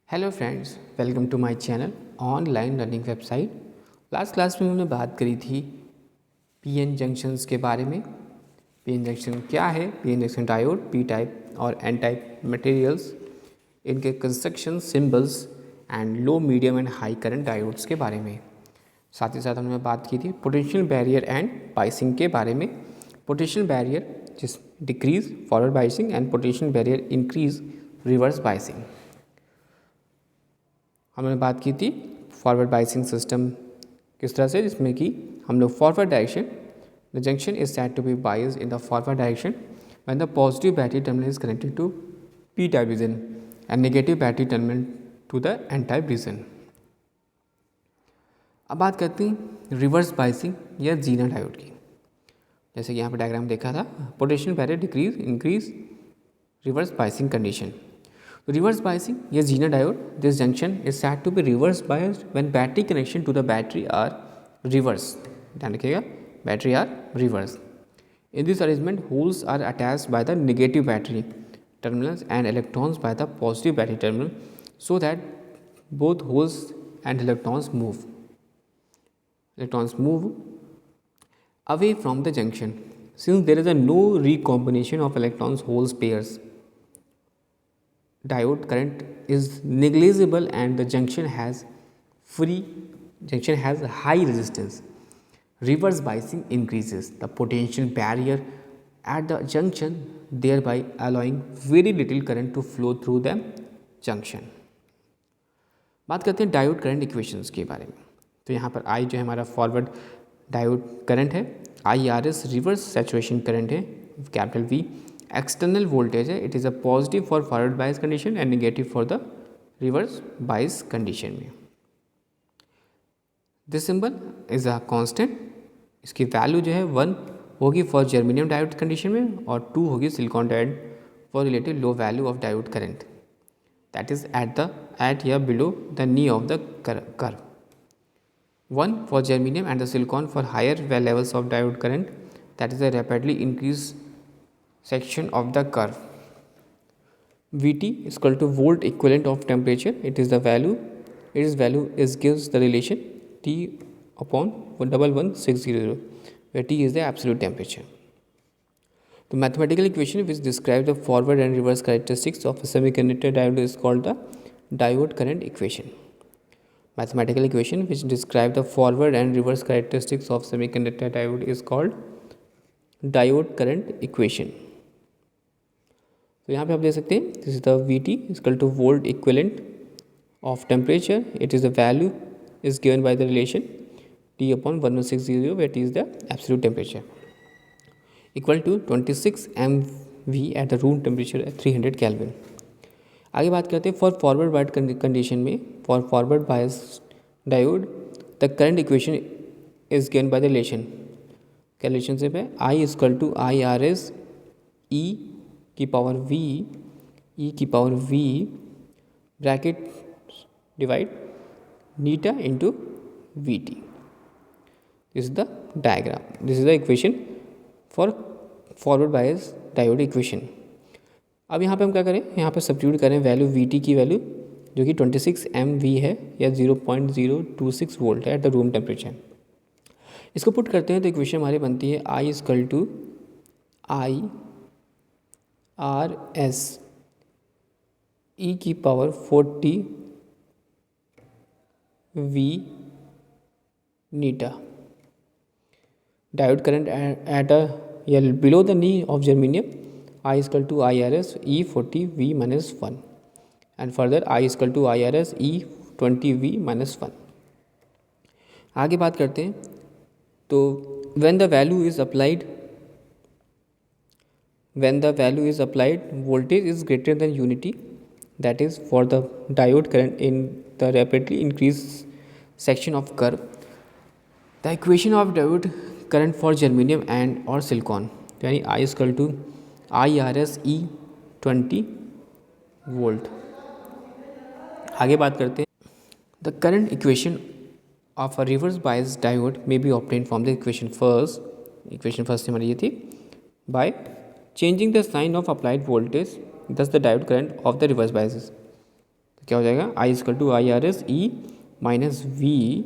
Hello friends, welcome to my channel online learning website. Last class में हमने बात करी थी पीएन जंक्शंस के बारे में। पीएन जंक्शन क्या है? PN junction diode, P type और एन टाइप मटेरियल्स, इनके construction symbols and low, medium and high current diodes के बारे में। साथ ही साथ हमने बात की थी पोटेंशियल बैरियर एंड बाइसिंग के बारे में। पोटेंशियल बैरियर जिस decrease forward biasing and potential barrier increase reverse biasing. हमने बात की थी फॉरवर्ड बाइसिंग सिस्टम किस तरह से, जिसमें कि हम लोग forward direction, the junction is said to be biased in the forward direction when the positive battery terminal is connected to P type region and negative battery terminal to the N type region. अब बात करते हैं reverse biasing या Zener diode की। जैसे कि यहाँ पर डायग्राम देखा था, potential barrier decrease increase reverse biasing condition. Reverse biasing या Zener diode, this junction is said to be reverse biased when battery connection to the battery are reverse. ध्यान रखिएगा, battery are reverse. In this arrangement, holes are attached by the negative battery terminals and electrons by the positive battery terminal, so that both holes and electrons move. Electrons move away from the junction. Since there is a no recombination of electrons holes pairs, diode current is negligible and the junction has high resistance. Reverse biasing increases the potential barrier at the junction, thereby allowing very little current to flow through the junction. बात करते हैं diode current equations के बारे में। तो यहाँ पर I जो है हमारा फॉरवर्ड डायोड करंट है, IRS रिवर्स सैचुरेशन करंट है, कैपिटल V एक्सटर्नल वोल्टेज है, it is a positive for forward bias condition and negative for the reverse bias condition में। This symbol is a constant, इसकी value जो है 1 होगी for germanium diode condition में और 2 होगी silicon diode for relative low value of diode current, that is at या below the knee of the curve. 1 for germanium and the silicon for higher levels of diode current, that is a rapidly increased section of the curve. Vt is equal to volt equivalent of temperature. It is the value. Its value is gives the relation T upon 11600, where T is the absolute temperature. The mathematical equation which describes the forward and reverse characteristics of a semiconductor diode is called the diode current equation. Mathematical equation which describe the forward and reverse characteristics of semiconductor diode is called diode current equation. तो यहाँ पे आप देख सकते हैं, this is the Vt equal to volt equivalent of temperature, it is the value is given by the relation T upon 1160, where T is the absolute temperature, equal to 26 MV at the room temperature at 300 Kelvin. आगे बात करते हैं for forward bias condition में, for forward bias diode the current equation is given by the relation. क्या relationship है? I equal to IRS E की power V, E की power V bracket divide Neeta into VT. This is the diagram, this is the equation for forward bias diode equation. अब यहाँ पे हम क्या करें, यहाँ पे सब्स्टिट्यूट करें वैल्यू Vt की वैल्यू जो कि 26 MV है या 0.026 वोल्ट है एट द रूम टेम्परेचर। इसको पुट करते हैं तो इक्वेशन हमारी बनती है I equal to IRS E की पावर 40 V नीटा। डायोड करंट एट अ या below the knee of germanium, I equal to IRS E 40 V minus 1 and further I equal to IRS E 20 V minus 1. आगे बात करते हैं तो when the value is applied voltage is greater than unity, that is for the diode current in the rapidly increased section of curve, the equation of diode current for germanium and or silicon, यानी I equal to IRS E 20 volt. आगे बात करते हैं the current equation of a reverse bias diode may be obtain from the equation first हमारी ये थी, by changing the sign of applied voltage, thus the diode current of the reverse bias क्या हो जाएगा, I equal to I R S E minus V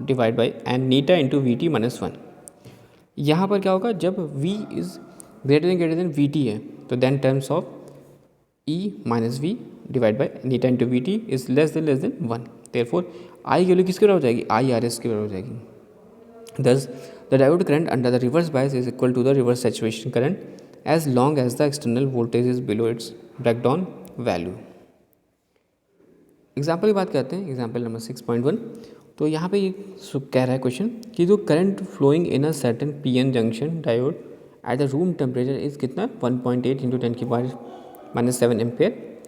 divide by N नीटा into V T minus one. यहाँ पर क्या होगा, जब v is greater than V T है तो then terms of e minus V divide by eta into V T is less than one. Therefore I की वैल्यू किसके बराबर हो जाएगी, आई आर एस के बराबर हो जाएगी। Thus the diode current under the reverse bias is equal to the reverse saturation current as long as the external voltage is below its breakdown value. Example की बात करते हैं, एग्जाम्पल नंबर 6.1। तो यहाँ पे ये कह रहा है क्वेश्चन कि जो current flowing in a certain P N junction diode at the room temperature is कितना 1.8 इंटू 10⁻⁻7 एम्पेयर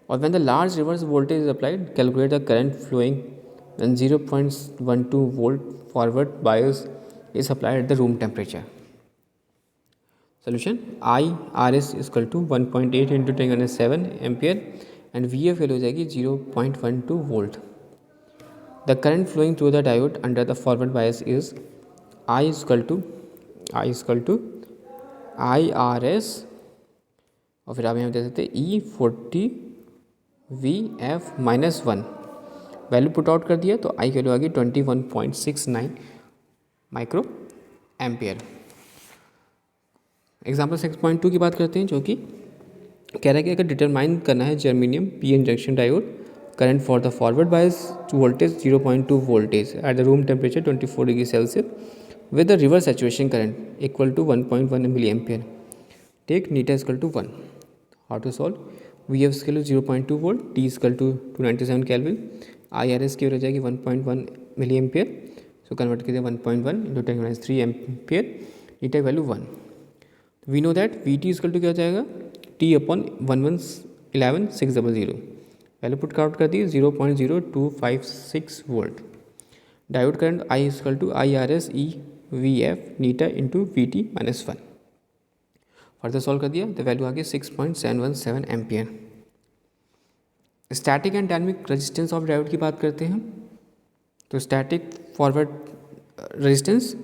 और when the large reverse voltage is applied calculate the current flowing when 0.12 volt forward bias is applied at the room temperature. Solution, I R S equal to 1.8 into 10⁻7 ampere and V F हो जाएगी 0.12 volt. The current flowing through the diode under the forward bias is I is equal to IRS और फिर आप यहाँ दे सकते हैं E40 VF minus one. Value put out कर दिया तो I की वैल्यू आ गई 21.69 माइक्रो एम्पियर। एग्जाम्पल 6.2 की बात करते हैं, जो कि कह रहा है कि अगर डिटरमाइन करना है germanium P N junction diode current for the forward bias to voltage 0.2 voltage at the room temperature 24 degree Celsius with the reverse saturation current equal to 1.1 milliampere. Take neta is equal to 1. How to solve? Vf is equal to 0.2 volt, T is equal to 297 Kelvin, IRS की हो जाएगी 1.1 milliampere. So convert कीजिए 1.1 into 10⁻³ ampere. neta की value 1. We know that Vt is equal to क्या हो जाएगा, T upon 111600. पहले put count कर दी 0.0256 volt. Diode current I equal to I R S E V F eta into V T minus one. Further solve कर दिया तो value आ गई 6.717 ampere. Static and dynamic resistance of diode की बात करते हैं। तो स्टैटिक फॉरवर्ड रेजिस्टेंस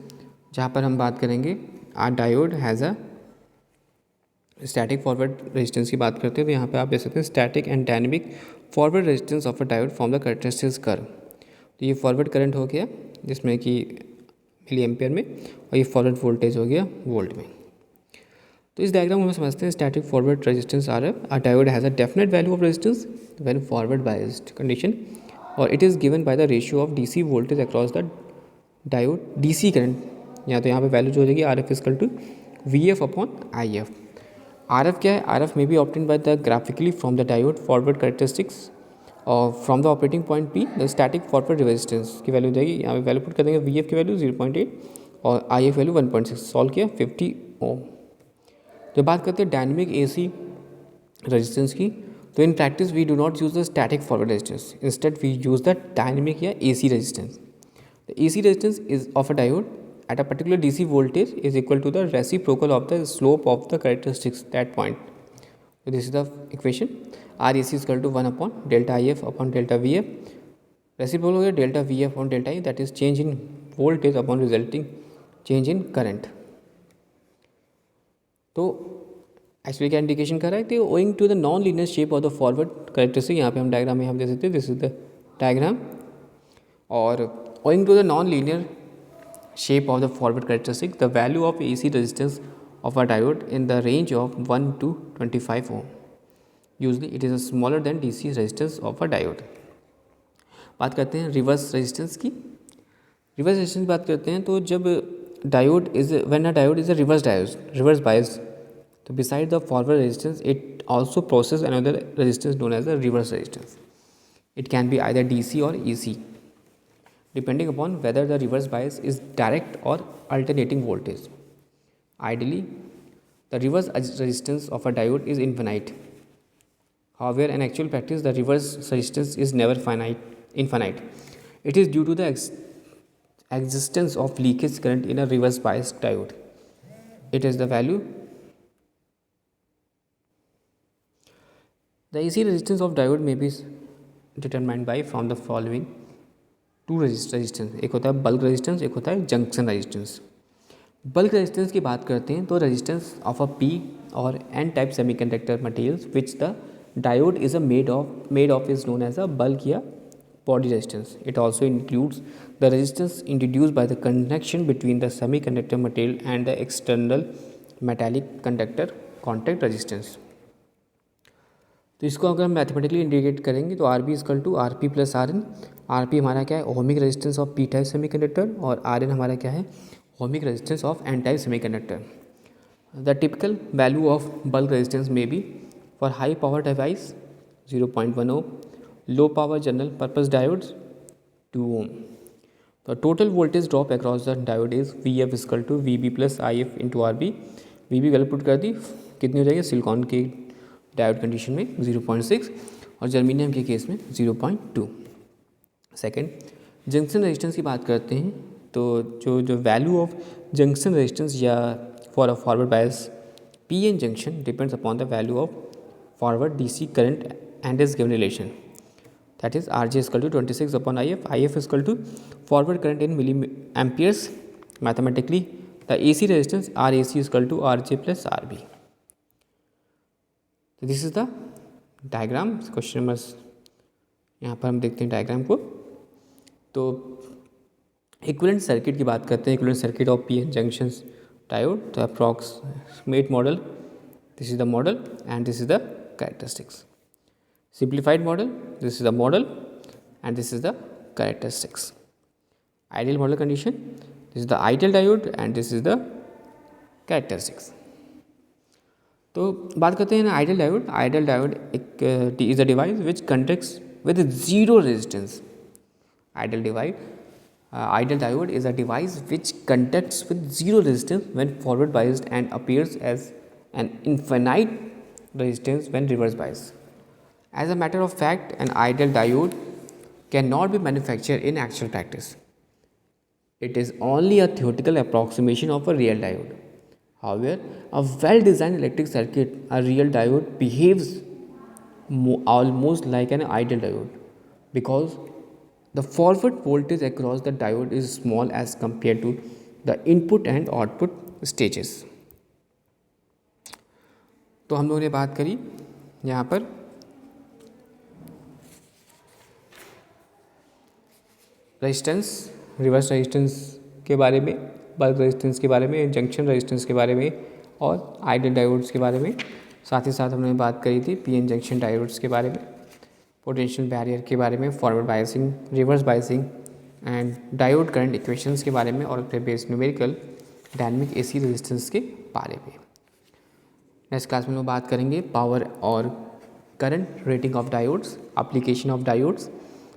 जहाँ पर हम बात करेंगे a diode has a static forward resistance की बात करते हैं तो यहाँ पे आप देख सकते हैं static and dynamic forward resistance of a diode form the characteristics curve. तो ये फॉरवर्ड करंट हो गया जिसमें कि मिली एम्पियर में और ये फॉरवर्ड वोल्टेज हो गया वोल्ट में। तो इस डायग्राम में हम समझते हैं static forward resistance are a diode has a definite value of resistance when forward biased condition और it is given by the ratio of DC voltage across the diode DC current. या तो यहाँ पे value जो हो जाएगी R F equal to V F upon I F. R F क्या है, R F may be obtained by the graphically from the diode forward characteristics और from the operating point P the static forward resistance की value हो जाएगी। यहाँ पे value put कर देंगे वी एफ की वैल्यू 0.8 और आई एफ वैल्यू 1.6। सॉल्व किया 50 ओम। जब बात करते हैं डायनेमिक ए सी रेजिस्टेंस की तो in practice we do not use the static forward resistance, instead we use the dynamic या A C resistance. The A C resistance is of a diode at a particular DC voltage is equal to the reciprocal of the slope of the characteristics that point. So this is the equation. REC is equal to 1 upon delta IF upon delta VF. Reciprocal हो गया delta VF upon delta I, that is change in voltage upon resulting change in current. तो actually क्या indication कर रहा है तो owing to the non linear shape of the forward characteristic, यहाँ पे हम डायग्राम में हम दे सकते हैं दिस इज द डायग्राम। और owing to the non linear shape of the forward characteristic, the value of AC resistance of a diode in the range of 1 to 25 ohm. Usually it is smaller than DC resistance of a diode. बात करते हैं reverse resistance की। Reverse resistance बात करते हैं तो जब diode is when a diode is a reverse biased तो beside the forward resistance it also process another resistance known as the reverse resistance. It can be either DC or EC depending upon whether the reverse bias is direct or alternating voltage. Ideally, the reverse resistance of a diode is infinite. However, in actual practice, the reverse resistance is never infinite. It is due to the existence of leakage current in a reverse biased diode. It is the value. The AC resistance of diode may be determined by from the following to resistance, एक होता है bulk resistance, एक होता है junction resistance. Bulk resistance की बात करते हैं तो रेजिस्टेंस ऑफ अ पी और N type semiconductor materials which the Diode is a made of is known as a bulk या body resistance. It also includes the resistance introduced by the connection between the semiconductor material and the external metallic conductor contact resistance. तो इसको अगर हम mathematically integrate करेंगे तो R B equal to R P plus R N. R P हमारा क्या है, ohmic resistance of P type semiconductor, और आर एन हमारा क्या है, ohmic resistance of N type semiconductor. The typical value of bulk resistance may be for high power device 0.1 ohm, low power general purpose diodes 2 ohm. तो total voltage drop across the diode is V F equal to we B plus I F into R B. V B value put कर दी, कितनी हो जाएगी silicon के diode condition में 0.6 और germanium के केस में 0.2. सेकेंड, जंक्शन रेजिस्टेंस की बात करते हैं तो जो वैल्यू ऑफ जंक्शन रेजिस्टेंस या for a forward bias P N junction depends upon the value of forward D C current and is given relation. That is R J equal to 26 upon I F equal to forward current in milliamperes. Mathematically the A C resistance R A C equal to R J plus R B. तो this is the diagram. Question number यहाँ पर हम देखते हैं diagram को. तो equivalent circuit की बात करते हैं. Equivalent circuit of P N junctions diode. तो approximate model, this is the model and this is the characteristics. Simplified model, this is the model and this is the characteristics. Ideal model condition, this is the ideal diode and this is the characteristics. तो बात करते हैं ना ideal diode. Ideal diode एक is a device which conducts with zero resistance. Ideal diode is a device which conducts with zero resistance when forward biased and appears as an infinite resistance when reverse biased. As a matter of fact, an ideal diode cannot be manufactured in actual practice. It is only a theoretical approximation of a real diode. However, a well-designed electric circuit, a real diode behaves almost like an ideal diode because the forward voltage across the diode is small as compared to the input and output stages. तो हम लोगों ने बात करी यहाँ पर resistance, reverse resistance के बारे में, बल्क रेजिस्टेंस के बारे में, जंक्शन रेजिस्टेंस के बारे में और आइडियल डायोड्स के बारे में. साथ ही साथ हमने बात करी थी पी एन जंक्शन डायोड्स के बारे में, पोटेंशियल बैरियर के बारे में, forward biasing, reverse biasing and diode current equations के बारे में और फिर base numerical dynamic AC resistance के बारे में. नेक्स्ट क्लास में लोग बात करेंगे पावर और current rating of diodes, application of diodes,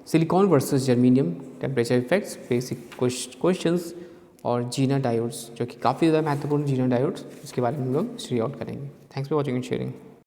silicon versus germanium, temperature effects, basic questions और जीना डायोड्स जो कि काफ़ी ज़्यादा महत्वपूर्ण जीना डायोड्स, इसके बारे में हम लोग स्टडी आउट करेंगे. Thanks for watching and sharing.